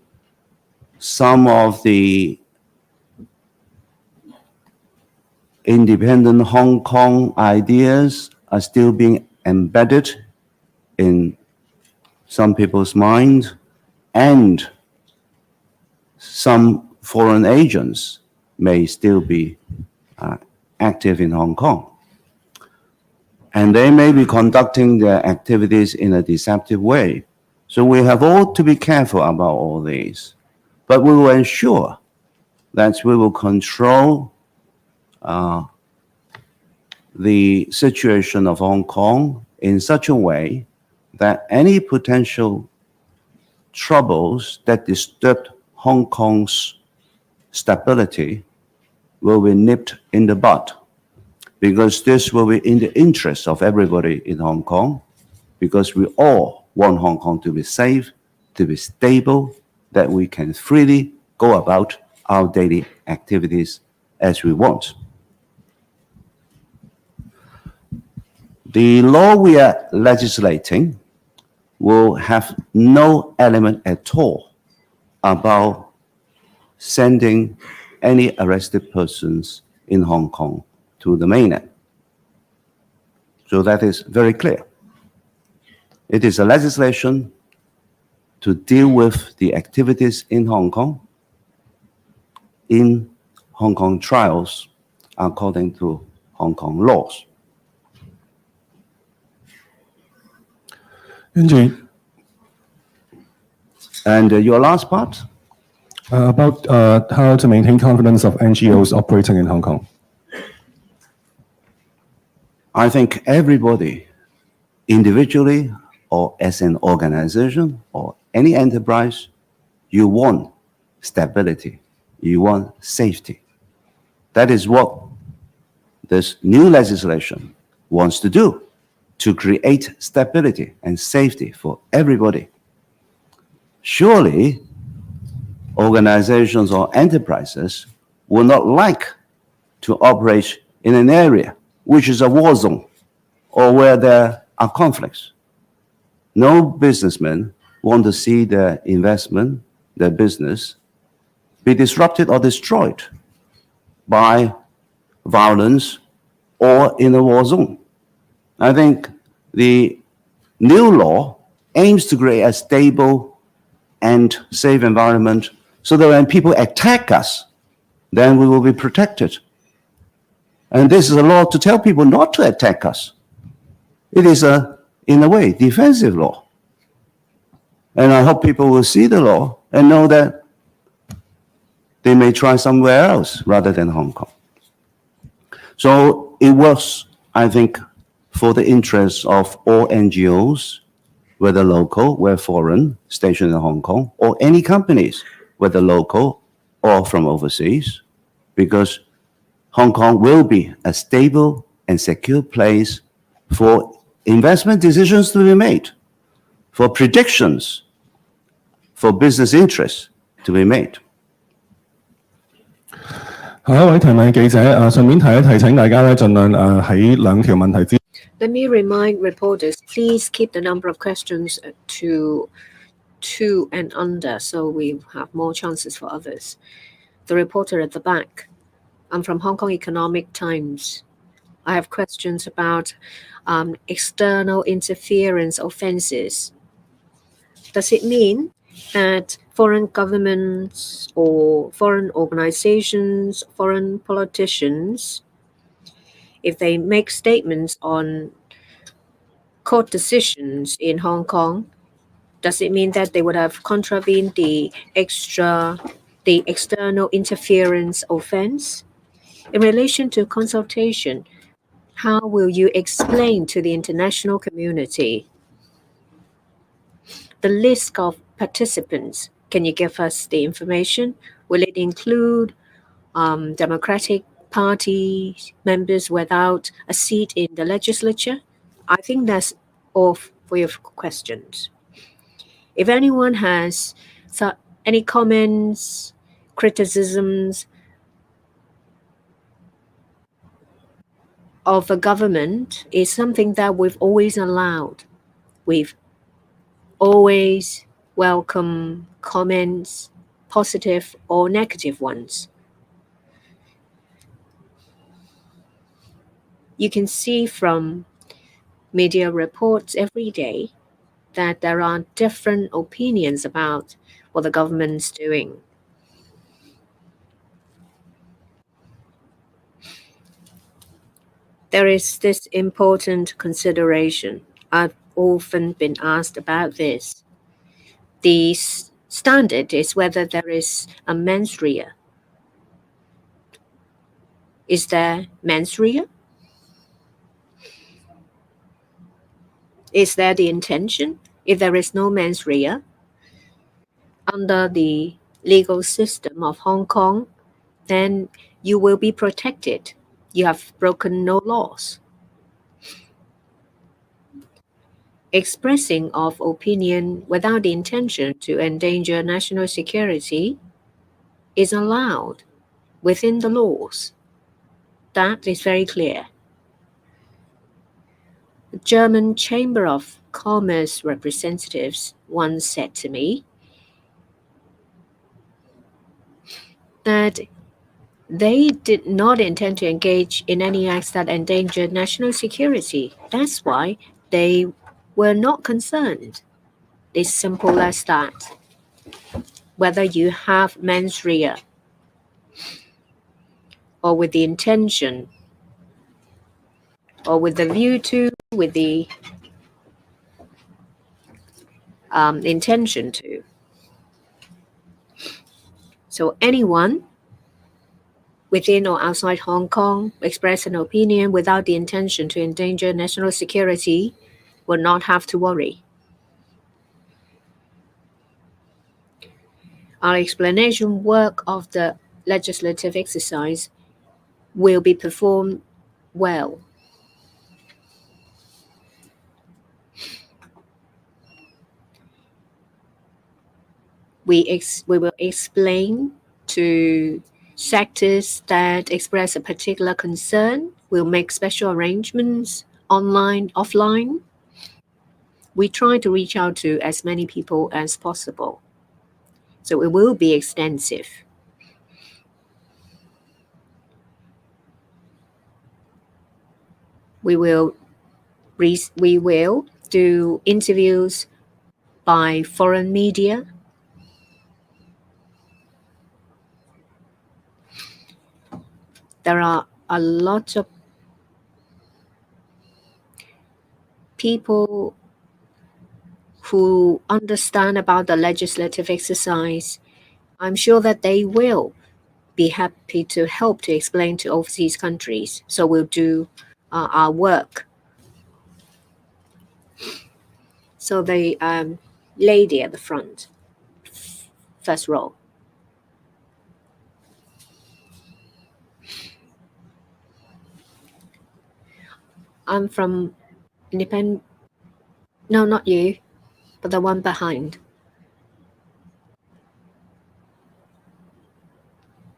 some of the independent Hong Kong ideas are still being embedded in some people's minds, and some foreign agents may still be active in Hong Kong. And they may be conducting their activities in a deceptive way. So we have all to be careful about all these. But we will ensure that we will control the situation of Hong Kong in such a way that any potential troubles that disturb Hong Kong's stability will be nipped in the bud, because this will be in the interest of everybody in Hong Kong, because we all want Hong Kong to be safe, to be stable, that we can freely go about our daily activities as we want. The law we are legislating will have no element at all about sending any arrested persons in Hong Kong to the mainland. So that is very clear. It is a legislation to deal with the activities in Hong Kong trials according to Hong Kong laws. 跟住 And your last part? about how to maintain confidence of NGOs operating in Hong Kong. I think everybody, individually or as an organization or any enterprise, you want stability, you want safety. That is what this new legislation wants to do, to create stability and safety for everybody. Surely, organizations or enterprises will not like to operate in an area which is a war zone or where there are conflicts. No businessman wants to see their investment, their business, be disrupted or destroyed by violence or in a war zone. I think the new law aims to create a stable and safe environment so that when people attack us, then we will be protected. And this is a law to tell people not to attack us. It is in a way, defensive law. And I hope people will see the law and know that they may try somewhere else rather than Hong Kong. So it works, I think, for the interests of all NGOs, whether local, whether foreign, stationed in Hong Kong, or any companies, whether local or from overseas, because Hong Kong will be a stable and secure place for investment decisions to be made, for predictions, for business interests to be made. 下一位提問記者順便提醒大家咧，盡量喺兩條問題之。Let me remind reporters, please keep the number of questions to 2 and under so we have more chances for others. The reporter at the back. I'm from Hong Kong Economic Times. I have questions about external interference offenses. Does it mean that foreign governments or foreign organizations, foreign politicians, if they make statements on court decisions in Hong Kong, does it mean that they would have contravened the external interference offense? In relation to consultation, how will you explain to the international community the list of participants? Can you give us the information? Will it include Democratic Party members without a seat in the legislature? I think that's all for your questions. If anyone has any comments, criticisms of a government, is something that we've always allowed. We've always welcome comments, positive or negative ones. You can see from media reports every day that there are different opinions about what the government's doing. There is this important consideration. I've often been asked about this. The standard is whether there is a mens rea. Is there mens rea? Is there the intention? If there is no mens rea, under the legal system of Hong Kong, then you will be protected. You have broken no laws. Expressing of opinion without the intention to endanger national security is allowed within the laws. That is very clear. The German Chamber of Commerce representatives once said to me that they did not intend to engage in any acts that endangered national security. That's why they were not concerned. It's simple as that. Whether you have mens rea or with the intention or with the view to, with the intention to. So anyone within or outside Hong Kong express an opinion without the intention to endanger national security will not have to worry. Our explanation work of the legislative exercise will be performed well. We will explain to sectors that express a particular concern. We'll make special arrangements online, offline. We try to reach out to as many people as possible. So it will be extensive. We will do interviews by foreign media. There are a lot of people who understand about the legislative exercise. I'm sure that they will be happy to help to explain to overseas countries. So we'll do our work. So the lady at the front, first row. I'm from independent. No, not you, but the one behind.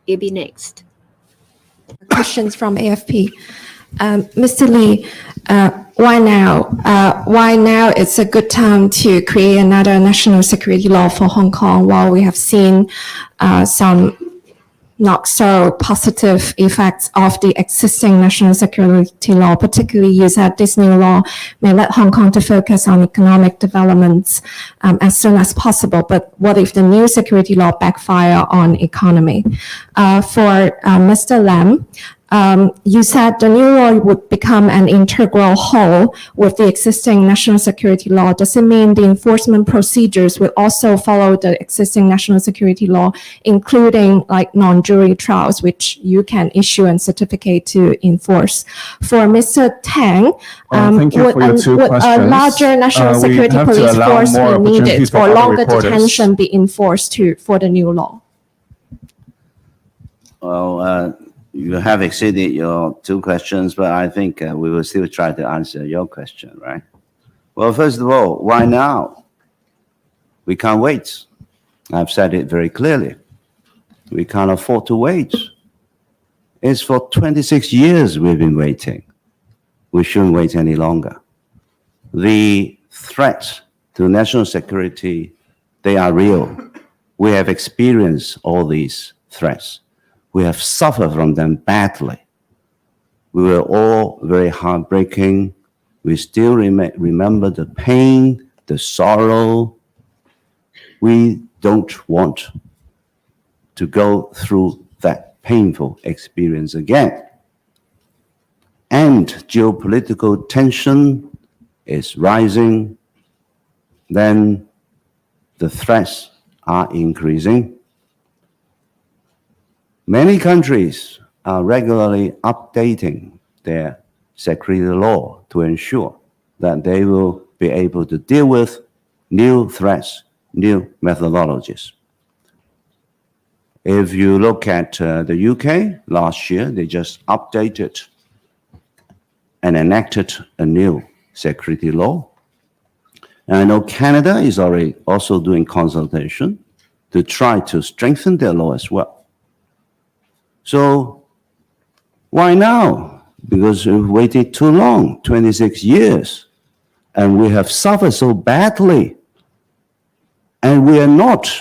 You'll be next. Questions from AFP. Mr. Lee, why now? Why now it's a good time to create another national security law for Hong Kong while we have seen some not so positive effects of the existing national security law, particularly you said this new law may let Hong Kong to focus on economic developments as soon as possible. But what if the new security law backfire on economy? For Mr. Lam, you said the new law would become an integral whole with the existing national security law. Does it mean the enforcement procedures will also follow the existing national security law, including like non-jury trials, which you can issue a certificate to enforce? For Mr. Tang, thank you for your two would a questions. larger national We security have to police allow force more be needed opportunities for or other longer reporters. detention be enforced for the new law? Well, you have exceeded your two questions, but I think we will still try to answer your question, right? Well, first of all, why now? We can't wait. I've said it very clearly. We can't afford to wait. It's for 26 years we've been waiting. We shouldn't wait any longer. The threats to national security, they are real. We have experienced all these threats. We have suffered from them badly. We were all very heartbreaking. We still remember the pain, the sorrow. We don't want to go through that painful experience again. and geopolitical tension is rising, then the threats are increasing. Many countries are regularly updating their security law to ensure that they will be able to deal with new threats, new methodologies. If you look at the UK, last year, they just updated and enacted a new security law. And I know Canada is already also doing consultation to try to strengthen their law as well. So why now? Because we've waited too long, 26 years, and we have suffered so badly, and we are not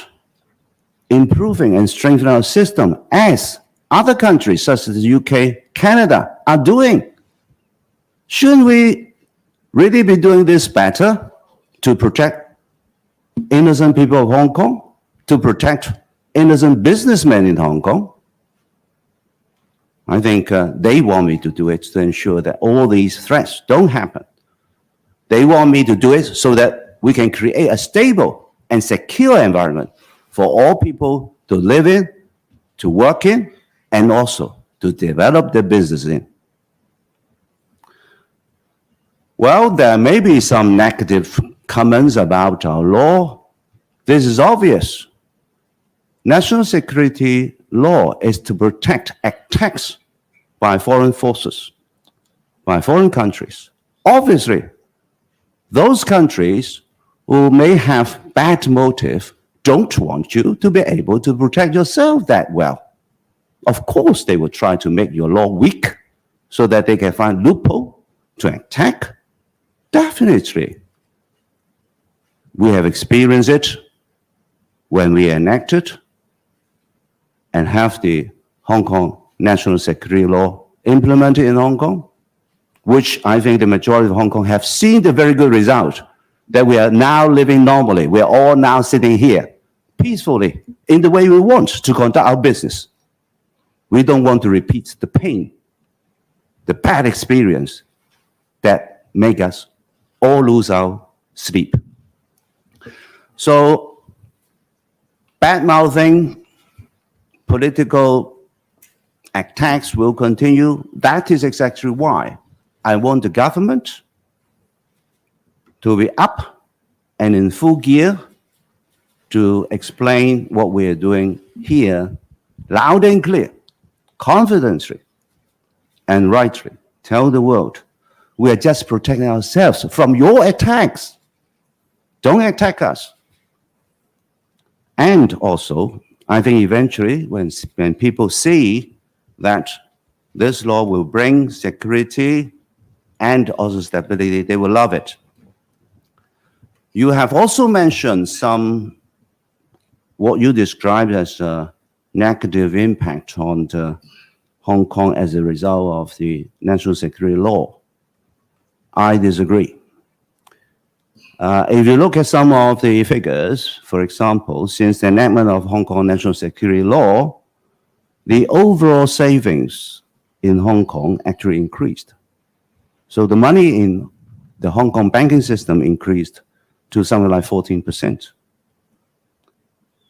improving and strengthening our system as other countries such as the UK, Canada are doing. Shouldn't we really be doing this better to protect innocent people of Hong Kong, to protect innocent businessmen in Hong Kong? I think they want me to do it to ensure that all these threats don't happen. They want me to do it so that we can create a stable and secure environment for all people to live in, to work in, and also to develop their business in. Well, there may be some negative comments about our law. This is obvious. National security law is to protect attacks by foreign forces, by foreign countries. Obviously, those countries who may have bad motive don't want you to be able to protect yourself that well. Of course, they will try to make your law weak so that they can find loophole to attack. Definitely. We have experienced it when we enacted and have the Hong Kong national security law implemented in Hong Kong, which I think the majority of Hong Kong have seen the very good result, that we are now living normally. We are all now sitting here peacefully in the way we want to conduct our business. We don't want to repeat the pain, the bad experience that make us all lose our sleep. So, bad-mouthing, political attacks will continue. That is exactly why I want the government to be up and in full gear to explain what we are doing here, loud and clear, confidently and rightly. Tell the world, we are just protecting ourselves from your attacks. Don't attack us. And also, I think eventually when people see that this law will bring security and also stability, they will love it. You have also mentioned some, what you described as a negative impact on Hong Kong as a result of the national security law. I disagree. If you look at some of the figures, for example, since the enactment of Hong Kong national security law, the overall savings in Hong Kong actually increased. So the money in the Hong Kong banking system increased to something like 14%.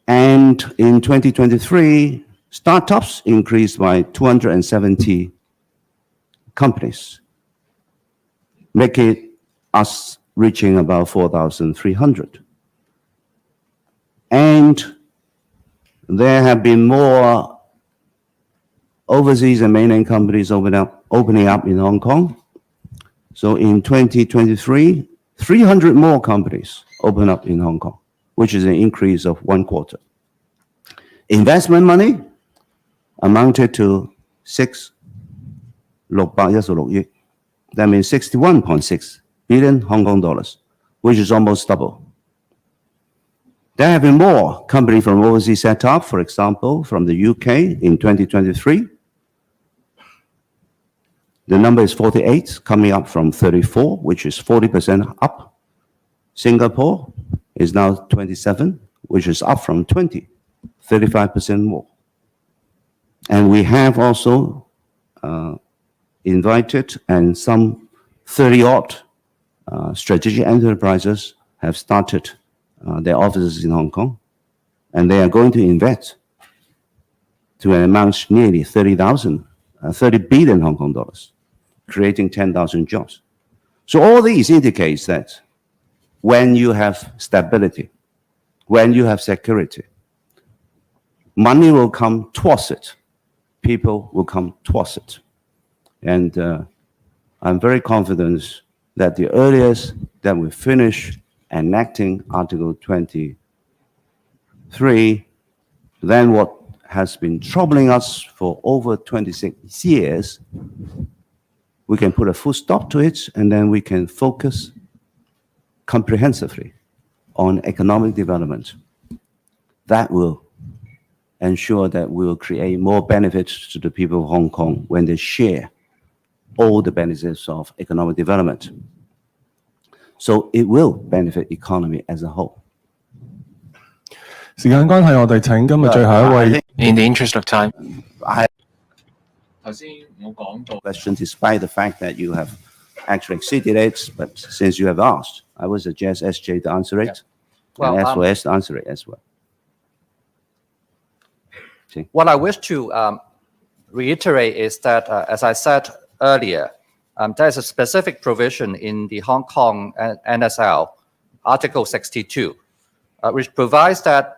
And in 2023, startups increased by 270 companies, making us reaching about 4,300. And there have been more overseas and mainland companies opening up in Hong Kong. So in 2023, 300 more companies opened up in Hong Kong, which is an increase of 1/4. Investment money amounted to 6,616 億. That means 61.6 billion Hong Kong dollars, which is almost double. There have been more companies from overseas set up, for example, from the UK in 2023. The number is 48, coming up from 34, which is 40% up. Singapore is now 27, which is up from 20, 35% more. And we have also invited, and some 30-odd strategic enterprises have started their offices in Hong Kong, and they are going to invest to an amount nearly 30 billion Hong Kong dollars, creating 10,000 jobs. So all these indicates that when you have stability, when you have security, money will come towards it, people will come towards it. And I'm very confident that the earliest that we finish enacting Article 23, then what has been troubling us for over 26 years, we can put a full stop to it, and then we can focus comprehensively on economic development. That will ensure that we will create more benefits to the people of Hong Kong when they share all the benefits of economic development. So it will benefit economy as a whole. 時間關係，我哋請今日最後一位。 In the interest of time, I 頭先我講到 question, despite the fact that you have actually exceeded it, but since you have asked, I would suggest SJ to answer it, Well, and SOS to answer it as well. What I wish to reiterate is that, as I said earlier, there is a specific provision in the Hong Kong NSL, Article 62, which provides that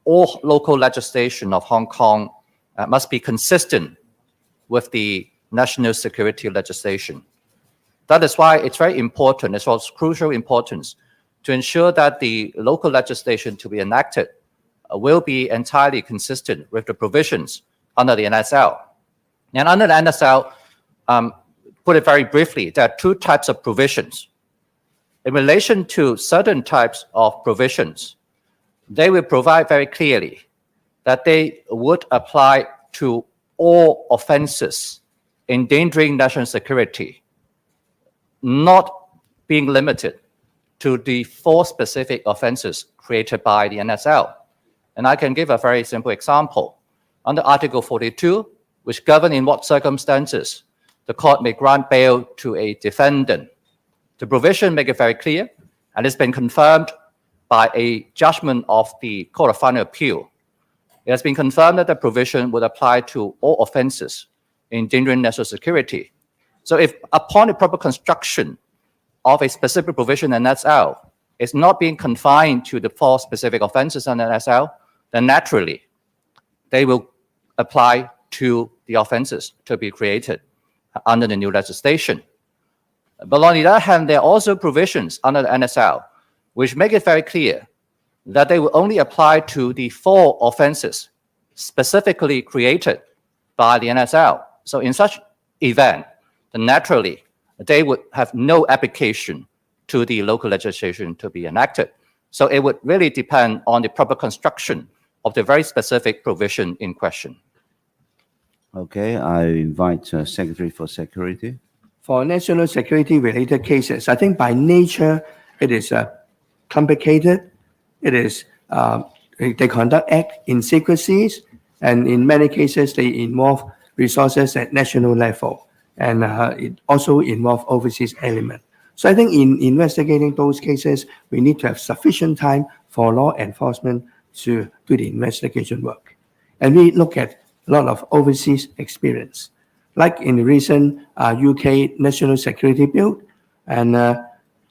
all local legislation of Hong Kong must be consistent with the national security legislation. That is why it's very important, it's of crucial importance to ensure that the local legislation to be enacted will be entirely consistent with the provisions under the NSL. And under the NSL, put it very briefly, there are two types of provisions. In relation to certain types of provisions, they will provide very clearly that they would apply to all offenses endangering national security, not being limited to the 4 specific offenses created by the NSL. And I can give a very simple example. Under Article 42, which governs in what circumstances the court may grant bail to a defendant, the provision makes it very clear, and it's been confirmed by a judgment of the Court of Final Appeal. It has been confirmed that the provision would apply to all offenses endangering national security. So if upon the proper construction of a specific provision in NSL, it's not being confined to the 4 specific offenses in NSL, then naturally they will apply to the offenses to be created under the new legislation. But on the other hand, there are also provisions under the NSL which make it very clear that they will only apply to the 4 offenses specifically created by the NSL. So in such event, then naturally, they would have no application to the local legislation to be enacted. So it would really depend on the proper construction of the very specific provision in question. Okay, I invite Secretary for Security. For national security related cases, I think by nature, it is complicated. It is, they conduct act in secrecies, and in many cases, they involve resources at national level, and it also involves overseas element. So I think in investigating those cases, we need to have sufficient time for law enforcement to do the investigation work. And we look at a lot of overseas experience, like in the recent UK National Security Bill, and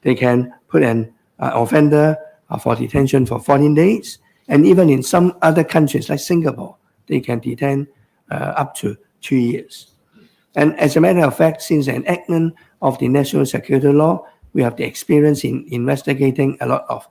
they can put an offender for detention for 14 days. And even in some other countries like Singapore, they can detain up to 2 years. And as a matter of fact, since the enactment of the national security law, we have the experience in investigating a lot of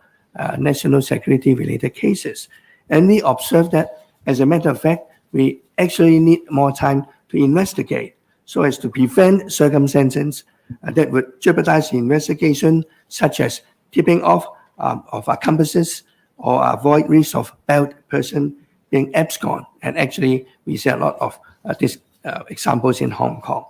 national security related cases. And we observe that, as a matter of fact, we actually need more time to investigate so as to prevent circumstances that would jeopardize the investigation, such as tipping off of accomplices or avoid risk of bailed person being abscond. And actually, we see a lot of these examples in Hong Kong.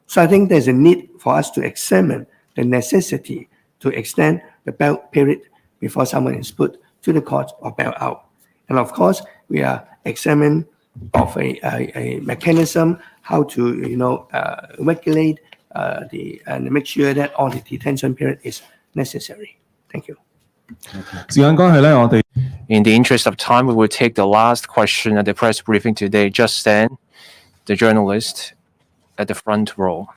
So I think there's a need for us to examine the necessity to extend the bail period before someone is put to the court or bail out. And of course, we are examining of a mechanism how to regulate and make sure that all the detention period is necessary. Thank you. 時間關係咧，我哋 In the interest of time, we will take the last question at the press briefing today. Just then, the journalist at the front row.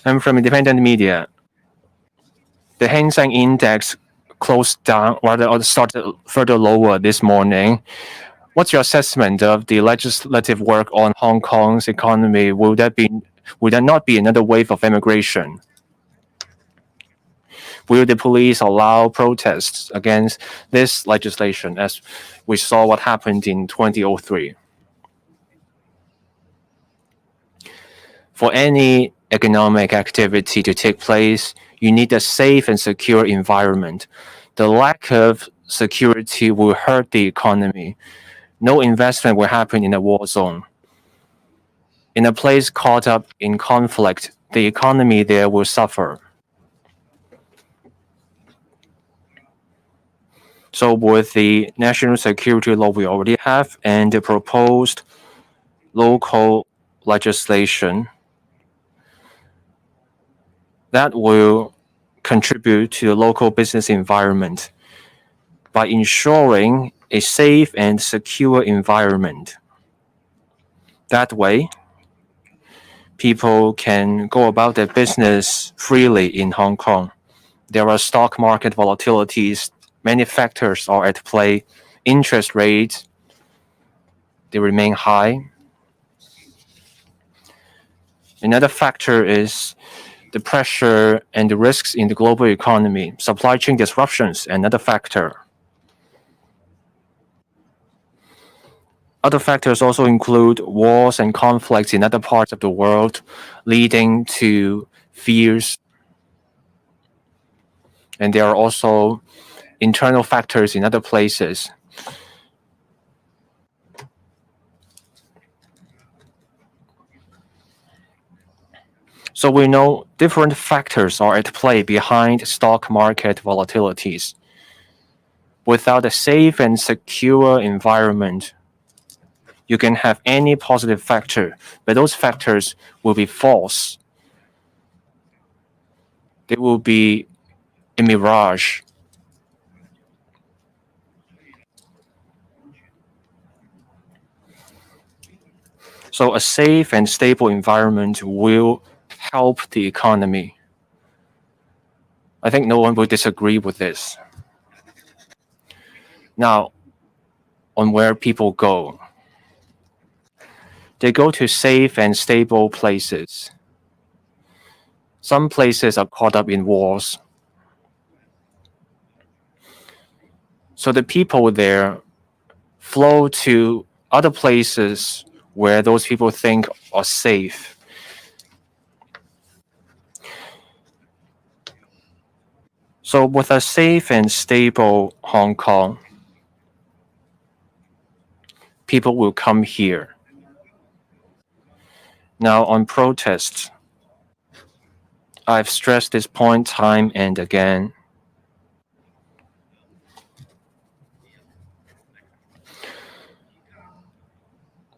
I'm from independent media. The Hang Seng Index closed down, or started further lower this morning. What's your assessment of the legislative work on Hong Kong's economy? Will there not be another wave of immigration? Will the police allow protests against this legislation, as we saw what happened in 2003? For any economic activity to take place, you need a safe and secure environment. The lack of security will hurt the economy. No investment will happen in a war zone. In a place caught up in conflict, the economy there will suffer. So with the national security law we already have and the proposed local legislation, that will contribute to the local business environment by ensuring a safe and secure environment. That way, people can go about their business freely in Hong Kong. There are stock market volatilities. Many factors are at play. Interest rates, they remain high. Another factor is the pressure and the risks in the global economy. Supply chain disruptions, another factor. Other factors also include wars and conflicts in other parts of the world, leading to fears. And there are also internal factors in other places. So we know different factors are at play behind stock market volatilities. Without a safe and secure environment, you can have any positive factor, but those factors will be false. They will be a mirage. So a safe and stable environment will help the economy. I think no one will disagree with this. Now, on where people go. They go to safe and stable places. Some places are caught up in wars. So the people there flow to other places where those people think are safe. So with a safe and stable Hong Kong, people will come here. Now on protests, I've stressed this point time and again.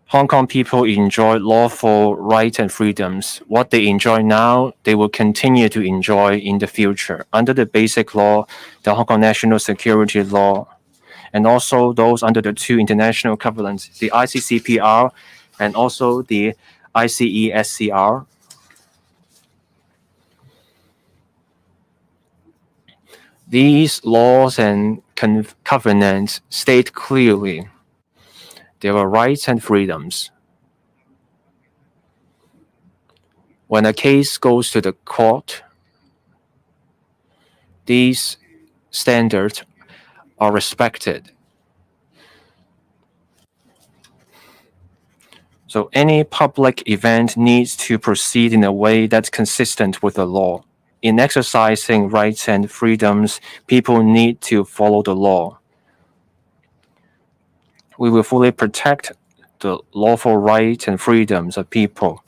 Hong Kong people enjoy lawful rights and freedoms. What they enjoy now, they will continue to enjoy in the future under the Basic Law, the Hong Kong National Security Law, and also those under the two international covenants, the ICCPR and also the ICESCR. These laws and covenants state clearly there are rights and freedoms. When a case goes to the court, these standards are respected. So any public event needs to proceed in a way that's consistent with the law. In exercising rights and freedoms, people need to follow the law. We will fully protect the lawful rights and freedoms of people.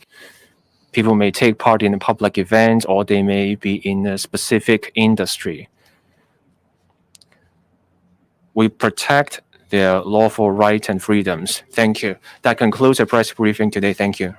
People may take part in a public event or they may be in a specific industry. We protect their lawful rights and freedoms. Thank you. That concludes the press briefing today. Thank you.